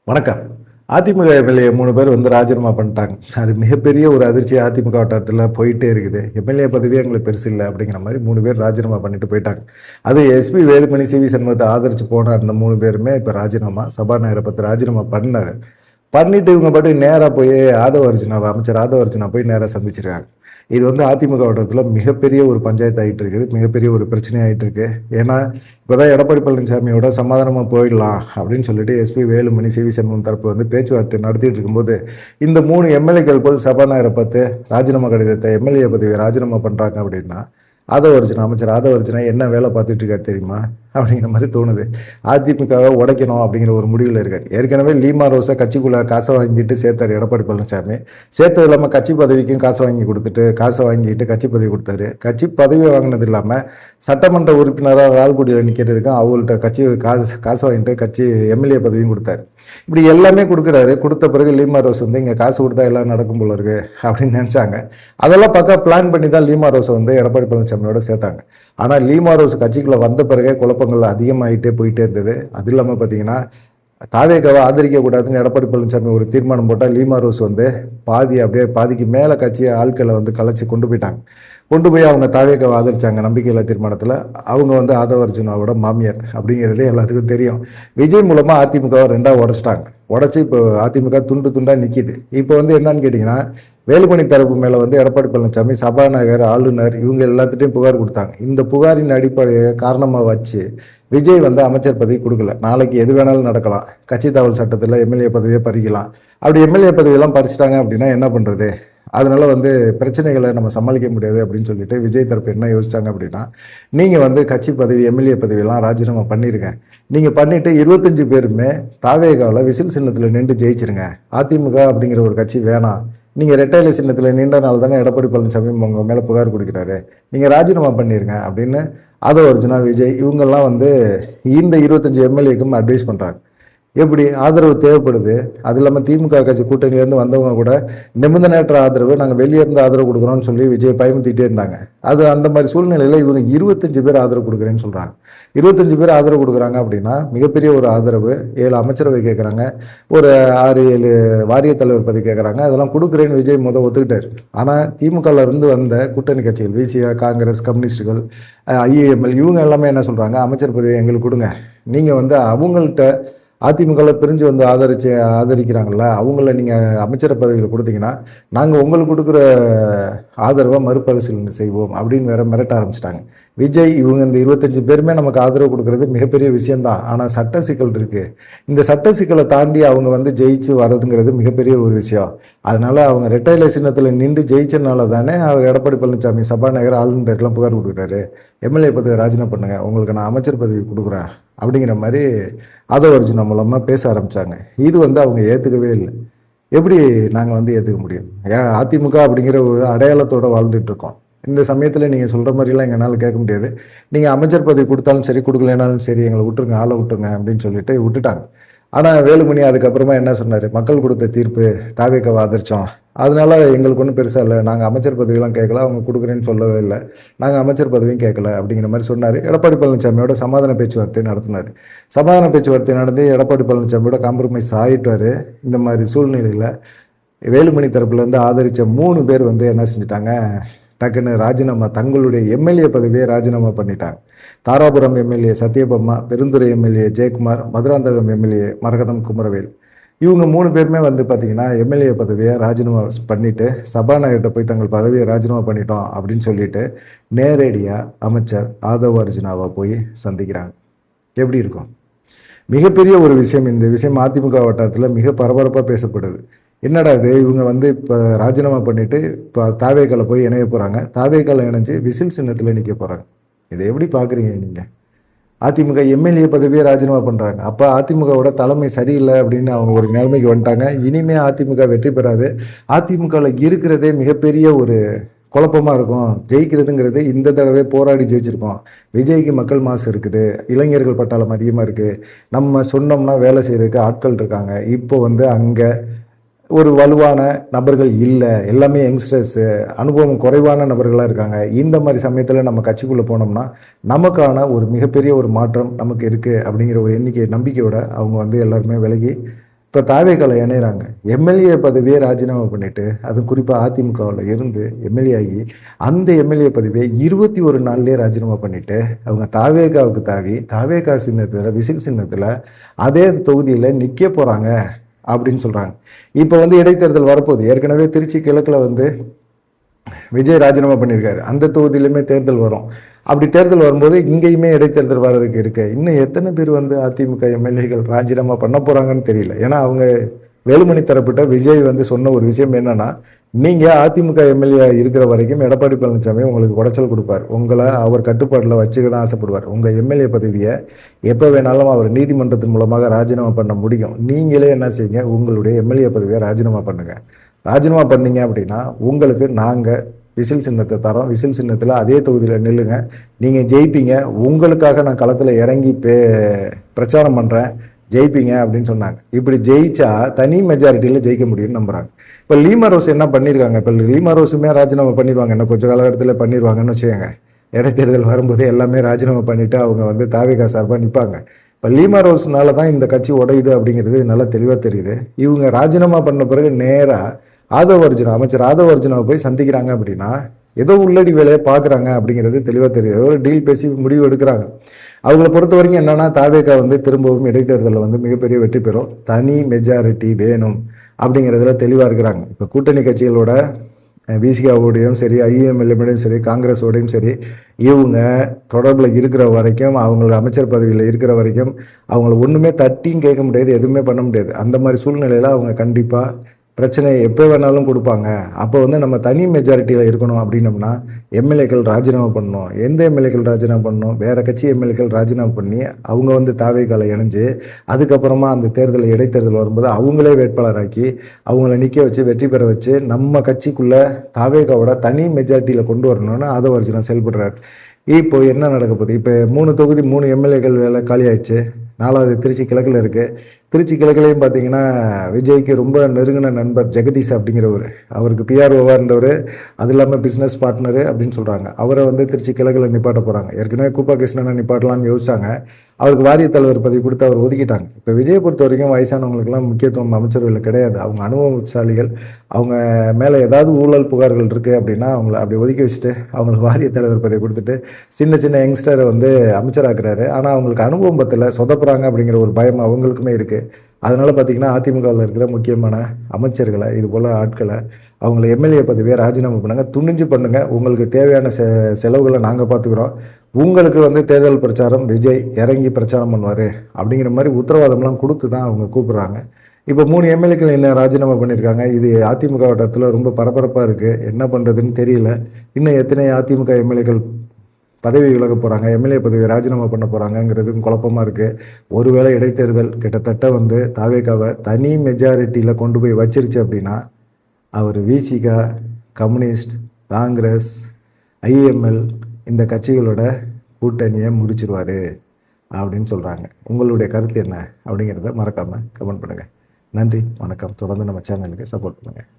வணக்கம். அதிமுக எம்எல்ஏ 3 பேர் வந்து ராஜினாமா பண்ணிட்டாங்க. அது மிகப்பெரிய ஒரு அதிர்ச்சி அதிமுக வட்டாரத்தில போயிட்டே இருக்குது. எம்எல்ஏ பதவியே எங்களுக்கு பெருசு இல்ல அப்படிங்கிற மாரி 3 பேர் ராஜினாமா பண்ணிட்டு போயிட்டாங்க. அது எஸ்பி வேலுமணி, சிவி சண்முகத்தை ஆதரிச்சு போன அந்த 3 பேருமே இப்ப ராஜினாமா, சபாநாயகர பார்த்து ராஜினாமா பண்ணாங்க. பண்ணிட்டு இவங்க பாட்டுக்கு நேரா போய் அமைச்சர் ஆதவ அர்ஜுனா போய் நேரா சந்திச்சிருக்காங்க. இது வந்து அதிமுக வட்டத்தில் மிகப்பெரிய ஒரு பஞ்சாயத்து ஆகிட்டு இருக்குது, மிகப்பெரிய ஒரு பிரச்சனை ஆகிட்டு இருக்கு. ஏன்னா இப்போதான் எடப்பாடி பழனிசாமியோட சமாதானமாக போயிடலாம் அப்படின்னு சொல்லிட்டு எஸ்பி வேலுமணி, சிவி சண்முகம் தரப்பு வந்து பேச்சுவார்த்தை நடத்திட்டு இருக்கும்போது இந்த 3 எம்எல்ஏக்கள் போல் சபாநாயகரை பார்த்து ராஜினாமா கடிதத்தை எம்எல்ஏ பதவி ராஜினாமா பண்ணுறாங்க அப்படின்னா அமைச்சர் ஆதவ அர்ஜுனா என்ன வேலை பார்த்துட்டு இருக்காரு தெரியுமா அப்படிங்கிற மாதிரி தோணுது. அதிமுகவை உடைக்கணும் அப்படிங்கிற ஒரு முடிவில் இருக்கார். ஏற்கனவே லீமா ரோஸை கட்சிக்குள்ளே காசை வாங்கிட்டு சேர்த்தார் எடப்பாடி பழனிசாமி. சேர்த்தது இல்லாமல் கட்சி பதவிக்கும் காசை வாங்கிட்டு கட்சி பதவி கொடுத்தாரு. கட்சி பதவி வாங்கினது இல்லாமல் சட்டமன்ற உறுப்பினராக லால்குடியில் நிற்கிறதுக்கும் அவங்கள்ட்ட காசு வாங்கிட்டு கட்சி எம்எல்ஏ பதவியும் கொடுத்தாரு. இப்படி எல்லாமே கொடுக்குறாரு. கொடுத்த பிறகு லீமா ரோஸ் வந்து இங்கே காசு கொடுத்தா எல்லாம் நடக்கும் போல இருக்கு அப்படின்னு நினச்சாங்க. அதெல்லாம் பக்கம் பிளான் பண்ணி தான் லீமா ரோஸை வந்து எடப்பாடி பழனிசாமியோட சேர்த்தாங்க. ஆனால் லீமா ரோஸ் கட்சிக்குள்ளே வந்த பிறகே குழப்பங்கள் அதிகமாகிட்டே போயிட்டே இருந்தது. அது இல்லாமல் பார்த்தீங்கன்னா தாவேகாவை ஆதரிக்கக்கூடாதுன்னு எடப்பாடி பழனிசாமி ஒரு தீர்மானம் போட்டால் லீமா ரோஸ் வந்து பாதிக்கு மேலே கட்சியை ஆட்களை வந்து கலைச்சி கொண்டு போய் அவங்க தாவேகாவை ஆதரிச்சாங்க நம்பிக்கையில்லா தீர்மானத்தில். அவங்க வந்து ஆதவ அர்ஜுனாவோட மாமியார் அப்படிங்கிறது எல்லாத்துக்கும் தெரியும். விஜய் மூலமாக அதிமுகவை 2ஆக உடச்சி இப்போ அதிமுக துண்டாக நிற்கிது. இப்போ வந்து என்னன்னு கேட்டிங்கன்னா வேலுமணி தரப்பு மேலே வந்து எடப்பாடி பழனிசாமி சபாநாயகர், ஆளுநர் இவங்க எல்லாத்துட்டையும் புகார் கொடுத்தாங்க. இந்த புகாரின் அடிப்படையை காரணமாக வச்சு விஜய் வந்து அமைச்சர் பதவி கொடுக்கல. நாளைக்கு எது வேணாலும் நடக்கலாம். கட்சி தாவல் சட்டத்தில் எம்எல்ஏ பதவியை பறிக்கலாம். அப்படி எம்எல்ஏ பதவியெல்லாம் பறிச்சிட்டாங்க அப்படின்னா என்ன பண்ணுறது? அதனால வந்து பிரச்சனைகளை நம்ம சமாளிக்க முடியாது அப்படின்னு சொல்லிட்டு விஜய் தரப்பு என்ன யோசிச்சாங்க அப்படின்னா, நீங்கள் வந்து கட்சி பதவி எம்எல்ஏ பதவியெல்லாம் ராஜினாமா பண்ணிருங்க. நீங்கள் பண்ணிட்டு 25 பேருமே தாவேகாவில் விசில் சின்னத்தில் நின்று ஜெயிச்சிருங்க. அதிமுக அப்படிங்கிற ஒரு கட்சி வேணாம். நீங்கள் ரெட்டையிலை சின்னத்தில் நின்றனால தானே எடப்பாடி பழனிசாமி உங்கள் மேலே புகார் கொடுக்குறாரு. நீங்கள் ராஜினாமா பண்ணிருங்க அப்படின்னு ஆதவ அர்ஜுனா, விஜய் இவங்கெல்லாம் வந்து இந்த 25 எம்எல்ஏக்கும் அட்வைஸ் பண்ணுறாங்க. எப்படி ஆதரவு தேவைப்படுது. அது இல்லாமல் திமுக கட்சி கூட்டணியிலேருந்து வந்தவங்க கூட நிபந்தனையற்ற ஆதரவு, நாங்கள் வெளியே இருந்து ஆதரவு கொடுக்குறோம்னு சொல்லி விஜய் பயமுத்திட்டே இருந்தாங்க. அது அந்த மாதிரி சூழ்நிலையில் இவங்க 25 பேர் ஆதரவு கொடுக்குறேன்னு சொல்கிறாங்க. 25 பேர் ஆதரவு கொடுக்குறாங்க அப்படின்னா மிகப்பெரிய ஒரு ஆதரவு. 7 அமைச்சரவை கேட்குறாங்க, ஒரு 6-7 வாரிய தலைவர் பதவி கேட்குறாங்க. அதெல்லாம் கொடுக்குறேன்னு விஜய் ஒத்துக்கிட்டார். ஆனால் திமுகவில் இருந்து வந்த கூட்டணி கட்சிகள் விசிகா, காங்கிரஸ், கம்யூனிஸ்டுகள், ஐஏஎம்எல் இவங்க எல்லாமே என்ன சொல்கிறாங்க, அமைச்சர் பதவி எங்களுக்கு கொடுங்க. நீங்கள் வந்து அவங்கள்ட்ட அதிமுகவில் பிரிஞ்சு வந்து ஆதரிக்கிறாங்கல்ல, அவங்கள நீங்கள் அமைச்சர் பதவியில் கொடுத்தீங்கன்னா நாங்கள் உங்களுக்கு கொடுக்குற ஆதரவை மறுபரிசீலனை செய்வோம் அப்படின்னு வேற மிரட்ட ஆரம்பிச்சிட்டாங்க. விஜய் இவங்க இந்த 25 பேருமே நமக்கு ஆதரவு கொடுக்கறது மிகப்பெரிய விஷயம்தான். ஆனால் சட்ட சிக்கல் இருக்குது. இந்த சட்ட சிக்கலை தாண்டி அவங்க வந்து ஜெயிச்சு வர்றதுங்கிறது மிகப்பெரிய ஒரு விஷயம். அதனால அவங்க ரெட்டையிலை சின்னத்தில் நின்று ஜெயிச்சனால தானே அவர் எடப்பாடி பழனிசாமி சபாநாயகர், ஆளுநர்லாம் புகார் கொடுக்குறாரு. எம்எல்ஏ பதவி ராஜினாமா பண்ணுங்க, உங்களுக்கு நான் அமைச்சர் பதவி கொடுக்குறேன் அப்படிங்கிற மாதிரி ஆதவ அர்ஜுனா மூலமாக பேச ஆரம்பித்தாங்க. இது வந்து அவங்க ஏற்றுக்கவே இல்லை. எப்படி நாங்கள் வந்து ஏற்றுக்க முடியும்? அதிமுக அப்படிங்கிற ஒரு அடையாளத்தோடு வாழ்ந்துட்டு இருக்கோம். இந்த சமயத்தில் நீங்கள் சொல்கிற மாதிரிலாம் எங்களால் கேட்க முடியாது. நீங்கள் அமைச்சர் பதவி கொடுத்தாலும் சரி, கொடுக்கலனாலும் சரி, எங்களை விட்டுருங்க, ஆளை விட்டுருங்க அப்படின்னு சொல்லிட்டு விட்டுட்டாங்க. ஆனால் வேலுமணி அதுக்கப்புறமா என்ன சொன்னார், மக்கள் கொடுத்த தீர்ப்பு தாவேகாவை ஆதரிச்சோம், அதனால எங்களுக்கு ஒன்றும் பெருசாக இல்லை, நாங்கள் அமைச்சர் பதவியெல்லாம் கேட்கல, அவங்க கொடுக்குறேன்னு சொல்லவே இல்லை, நாங்கள் அமைச்சர் பதவியும் கேட்கல அப்படிங்கிற மாதிரி சொன்னார். எடப்பாடி பழனிசாமியோட சமாதான பேச்சுவார்த்தை நடத்தினார். சமாதான பேச்சுவார்த்தை நடந்து எடப்பாடி பழனிசாமியோட காம்ப்ரமைஸ் ஆகிட்டார். இந்த மாதிரி சூழ்நிலையில் வேலுமணி தரப்புலேருந்து ஆதரித்த 3 பேர் வந்து என்ன செஞ்சிட்டாங்க, டக்குன்னு ராஜினாமா, தங்களுடைய எம்எல்ஏ பதவியை ராஜினாமா பண்ணிட்டாங்க. Dharapuram MLA Sathyabama, Perundurai MLA Jayakumar, Madurantakam MLA Maragatham Kumaravel இவங்க 3 பேருமே வந்து பார்த்திங்கன்னா எம்எல்ஏ பதவியை ராஜினாமா பண்ணிவிட்டு சபாநாயகர்கிட்ட போய் தங்கள் பதவியை ராஜினாமா பண்ணிட்டோம் அப்படின்னு சொல்லிட்டு நேரடியாக அமைச்சர் ஆதவ அர்ஜுனாவை போய் சந்திக்கிறாங்க. எப்படி இருக்கும்? மிகப்பெரிய ஒரு விஷயம். இந்த விஷயம் அதிமுக வட்டாரத்தில் மிக பரபரப்பாக பேசப்படுது. என்னடா இது, இவங்க வந்து இப்போ ராஜினாமா பண்ணிவிட்டு இப்போ தாவேகால போய் இணைய போகிறாங்க, தாவேகால இணைஞ்சு விசில் சின்னத்தில் நிற்க போகிறாங்க. இதை எப்படி பார்க்குறீங்க நீங்கள்? அதிமுக எம்எல்ஏ பதவியை ராஜினாமா பண்ணுறாங்க. அப்போ அதிமுகவோட தலைமை சரியில்லை அப்படின்னு அவங்க ஒரு நிலைமைக்கு வந்துட்டாங்க. இனிமேல் அதிமுக வெற்றி பெறாது. அதிமுகவில் இருக்கிறதே மிகப்பெரிய ஒரு குழப்பமாக இருக்கும். ஜெயிக்கிறதுங்கிறது இந்த தடவை போராடி ஜெயிச்சிருக்கோம். விஜய்க்கு மக்கள் மாசு இருக்குது, இளைஞர்கள் பட்டாளம் அதிகமாக இருக்குது, நம்ம சொன்னோம்னா வேலை செய்கிறதுக்கு ஆட்கள் இருக்காங்க. இப்போ வந்து அங்கே ஒரு வலுவான நபர்கள் இல்லை, எல்லாமே யங்ஸ்டர்ஸு, அனுபவம் குறைவான நபர்களாக இருக்காங்க. இந்த மாதிரி சமயத்தில் நம்ம கட்சிக்குள்ளே போனோம்னா நமக்கான ஒரு மிகப்பெரிய ஒரு மாற்றம் நமக்கு இருக்குது அப்படிங்கிற ஒரு நம்பிக்கையோட அவங்க வந்து எல்லாருமே விலகி இப்போ தாவேக்கால இணைகிறாங்க. எம்எல்ஏ பதவியை ராஜினாமா பண்ணிட்டு, அது குறிப்பாக அதிமுகவில் இருந்து எம்எல்ஏ ஆகி அந்த எம்எல்ஏ பதவியை 21 நாள்லேயே ராஜினாமா பண்ணிட்டு அவங்க தாவேக்காவுக்கு தாவி தாவேக்கா சின்னத்தில் விசில் சின்னத்தில் அதே தொகுதியில் நிற்க போகிறாங்க அப்படின்னு சொல்கிறாங்க. இப்போ வந்து இடைத்தேர்தல் வரப்போகுது. ஏற்கனவே திருச்சி கிழக்கில் வந்து விஜய் ராஜினாமா பண்ணியிருக்காரு. அந்த தொகுதியிலுமே தேர்தல் வரும். அப்படி தேர்தல் வரும்போது இங்கேயுமே இடைத்தேர்தல் வர்றதுக்கு இருக்கு. இன்னும் எத்தனை பேர் வந்து அதிமுக எம்எல்ஏகள் ராஜினாமா பண்ண போகிறாங்கன்னு தெரியல. ஏன்னா அவங்க வேலுமணி தரப்பிட்ட விஜய் வந்து சொன்ன ஒரு விஷயம் என்னன்னா, நீங்கள் அதிமுக எம்எல்ஏ இருக்கிற வரைக்கும் எடப்பாடி பழனிசாமி உங்களுக்கு குடைச்சல் கொடுப்பார், உங்களை அவர் கட்டுப்பாட்டில் வச்சுக்க தான் ஆசைப்படுவார். உங்கள் எம்எல்ஏ பதவியை எப்போ வேணாலும் அவர் நீதிமன்றத்தின் மூலமாக ராஜினாமா பண்ண முடியும். நீங்களே என்ன செய்யுங்க, உங்களுடைய எம்எல்ஏ பதவியை ராஜினாமா பண்ணுங்கள். ராஜினாமா பண்ணீங்க அப்படின்னா உங்களுக்கு நாங்கள் விசில் சின்னத்தை தரோம். விசில் சின்னத்தில் அதே தொகுதியில் நில்லுங்க, நீங்கள் ஜெயிப்பீங்க. உங்களுக்காக நான் களத்தில் இறங்கி பிரச்சாரம் பண்ணுறேன், ஜெயிப்பீங்க அப்படின்னு சொன்னாங்க. இப்படி ஜெயிச்சா தனி மெஜாரிட்டியில் ஜெயிக்க முடியும்னு நம்புறாங்க. இப்போ லீமா ரோஸ் என்ன பண்ணியிருக்காங்க, இப்போ லீமா ரோஸுமே ராஜினாமா பண்ணிடுவாங்க, இன்னும் கொஞ்சம் காலகட்டத்தில் பண்ணிடுவாங்கன்னு வச்சுக்கோங்க. இடைத்தேர்தல் வரும்போது எல்லாமே ராஜினாமா பண்ணிவிட்டு அவங்க வந்து தாவேகா சார்பாக நிற்பாங்க. இப்போ லீமா ரோஸ்னால தான் இந்த கட்சி உடையுது அப்படிங்கிறது நல்லா தெளிவாக தெரியுது. இவங்க ராஜினாமா பண்ண பிறகு நேராக ஆதவ அர்ஜுனா, அமைச்சர் ஆதவ அர்ஜுனாவை போய் சந்திக்கிறாங்க அப்படின்னா ஏதோ உள்ளடி வேலையை பார்க்குறாங்க அப்படிங்கிறது தெளிவாக தெரியுது. ஒரு டீல் பேசி முடிவு எடுக்கிறாங்க. அவங்கள பொறுத்த வரைக்கும் என்னன்னா, தாவேகா வந்து திரும்பவும் இடைத்தேர்தலில் வந்து மிகப்பெரிய வெற்றி பெறும், தனி மெஜாரிட்டி வேணும் அப்படிங்கிறதுல தெளிவாக இருக்கிறாங்க. இப்போ கூட்டணி கட்சிகளோட விசிகாவோடையும் சரி, ஐயுஎம்எல்ஏடையும் சரி, காங்கிரஸோடையும் சரி, இவங்க தொடர்பில் இருக்கிற வரைக்கும், அவங்களோட அமைச்சர் பதவியில் இருக்கிற வரைக்கும் அவங்கள ஒன்றுமே தட்டியும் கேட்க முடியாது, எதுவுமே பண்ண முடியாது. அந்த மாதிரி சூழ்நிலையில் அவங்க கண்டிப்பாக பிரச்சனையை எப்போ வேணாலும் கொடுப்பாங்க. அப்போ வந்து நம்ம தனி மெஜாரிட்டியில் இருக்கணும் அப்படின்னம்னா எம்எல்ஏக்கள் ராஜினாமா பண்ணணும். எந்த எம்எல்ஏக்கள் ராஜினாமா பண்ணணும், வேறு கட்சி எம்எல்ஏக்கள் ராஜினாமா பண்ணி அவங்க வந்து தாவேக்கால இணைஞ்சு அதுக்கப்புறமா அந்த தேர்தல் இடைத்தேர்தல் வரும்போது அவங்களே வேட்பாளராக்கி அவங்கள நிற்க வச்சு வெற்றி பெற வச்சு நம்ம கட்சிக்குள்ளே தாவேக்காவோட தனி மெஜாரிட்டியில் கொண்டு வரணும்னு ஆதவ அர்ஜுனா செயல்படுறாரு. இப்போ என்ன நடக்க போகுது, இப்போ 3 தொகுதி 3 எம்எல்ஏக்கள் வேலை காலி ஆயிடுச்சு. 4வது திருச்சி கிழக்கில் இருக்குது. திருச்சி கிழக்குலையும் பார்த்தீங்கன்னா விஜய்க்கு ரொம்ப நெருங்கின நண்பர் ஜெகதீஷ் அப்படிங்கிறவர், அவருக்கு பிஆர்ஓவாக இருந்தவர், அது இல்லாமல் பிஸ்னஸ் பார்ட்னரு அப்படின்னு சொல்கிறாங்க. அவரை வந்து திருச்சி கிழக்கில் நிப்பாட்ட போகிறாங்க. ஏற்கனவே கூப்பா கிருஷ்ணனை நிப்பாட்டலாம்னு யோசிச்சாங்க. அவருக்கு வாரிய தலைவர் பதவி கொடுத்து அவர் ஒதுக்கிட்டாங்க. இப்போ விஜயை பொறுத்த வரைக்கும் வயசானவங்களுக்கெல்லாம் முக்கியத்துவம் அமைச்சர்கள் கிடையாது. அவங்க அனுபவசாலிகள். அவங்க மேலே ஏதாவது ஊழல் புகார்கள் இருக்குது அப்படின்னா அவங்கள அப்படி ஒதுக்கி வச்சுட்டு அவங்களுக்கு வாரிய தலைவர் பதவி கொடுத்துட்டு சின்ன சின்ன யங்ஸ்டரை வந்து அமைச்சராக்குறாரு. ஆனால் அவங்களுக்கு அனுபவம் பத்தில் சொதப்புறாங்க அப்படிங்கிற ஒரு பயம் அவங்களுக்குமே இருக்குது. அதனால் பார்த்திங்கன்னா அதிமுகவில் இருக்கிற முக்கியமான அமைச்சர்களை, இது போல் ஆட்களை, அவங்கள எம்எல்ஏ பதவியை ராஜினாமா பண்ணுங்க, துணிஞ்சு பண்ணுங்க. உங்களுக்கு தேவையான செலவுகளை நாங்கள் பார்த்துக்குறோம். உங்களுக்கு வந்து தேர்தல் பிரச்சாரம் விஜய் இறங்கி பிரச்சாரம் பண்ணுவார் அப்படிங்கிற மாதிரி உத்தரவாதம்லாம் கொடுத்து தான் அவங்க கூப்பிட்றாங்க. இப்போ 3 எம்எல்ஏக்கள் என்ன ராஜினாமா பண்ணியிருக்காங்க. இது அதிமுக வட்டத்தில் ரொம்ப பரபரப்பாக இருக்குது. என்ன பண்ணுறதுன்னு தெரியல. இன்னும் எத்தனை அதிமுக எம்எல்ஏக்கள் பதவி விலக போகிறாங்க, எம்எல்ஏ பதவி ராஜினாமா பண்ண போகிறாங்கங்கிறதுக்கும் குழப்பமாக இருக்குது. ஒருவேளை இடைத்தேர்தல் கிட்டத்தட்ட வந்து தாவேக்காவை தனி மெஜாரிட்டியில் கொண்டு போய் வச்சிருச்சு அப்படின்னா அவர் விசிகா, கம்யூனிஸ்ட், காங்கிரஸ், ஐஎம்எல் இந்த கட்சிகளோட கூட்டணியை முறிச்சிருவார் அப்படின்னு சொல்கிறாங்க. உங்களுடைய கருத்து என்ன அப்படிங்கிறத மறக்காமல் கமெண்ட் பண்ணுங்கள். நன்றி, வணக்கம். தொடர்ந்து நம்ம சேனலுக்கு சப்போர்ட் பண்ணுங்கள்.